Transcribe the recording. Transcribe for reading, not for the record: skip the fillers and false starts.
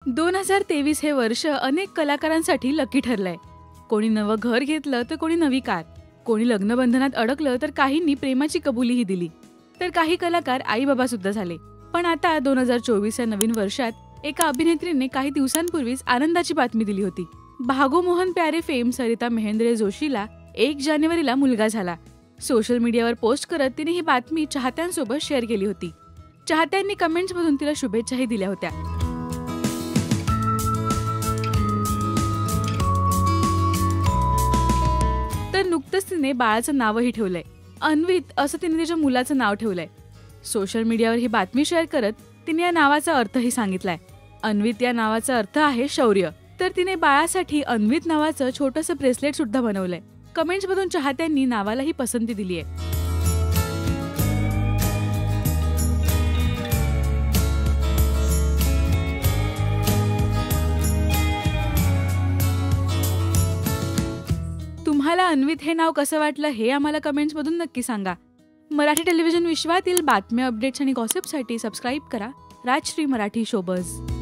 2023 हे वर्ष अनेक कलाकारांसाठी लकी ठरलंय. कोणी नवं घर घेतलं तर कोणी नवी कार, कोणी लग्नबंधनात अडकलं तर काहींनी प्रेमाची कबुलीही दिली, तर काही कलाकार आई बाबा सुद्धा झाले. पण आता 2024 या नवीन वर्षात एका अभिनेत्रीने काही दिवसांपूर्वीच आनंदाची बातमी दिली होती. भागो मोहन प्यारे फेम सरिता महेंद्र जोशीला 1 जानेवारीला मुलगा झाला. सोशल मीडियावर पोस्ट करत तिने ही बातमी चाहत्यांसोबत शेअर केली होती. चाहत्यांनी कमेंट्समधून तिला शुभेच्छाही दिल्या होत्या. तर नुकतंच तिने बाळाचं नावही ठेवलंय. अन्वित असं तिने तिच्या मुलाचं नाव ठेवलंय. सोशल मीडियावर ही बातमी शेअर करत तिने या नावाचा अर्थही सांगितलाय. अन्वित या नावाचा अर्थ आहे शौर्य. तर तिने बाळासाठी अन्वित नावाचं छोटंसं ब्रेसलेट सुद्धा बनवलंय. कमेंट्समधून चाहत्यांनी नावालाही पसंती दिली आहे. तुम्हाला अन्वित हे नाव कसं वाटलं हे आम्हाला कमेंट्समधून नक्की सांगा. मराठी टेलिव्हिजन विश्वातील बातम्या, अपडेट्स आणि गॉसिपसाठी सबस्क्राईब करा राजश्री मराठी शोबज.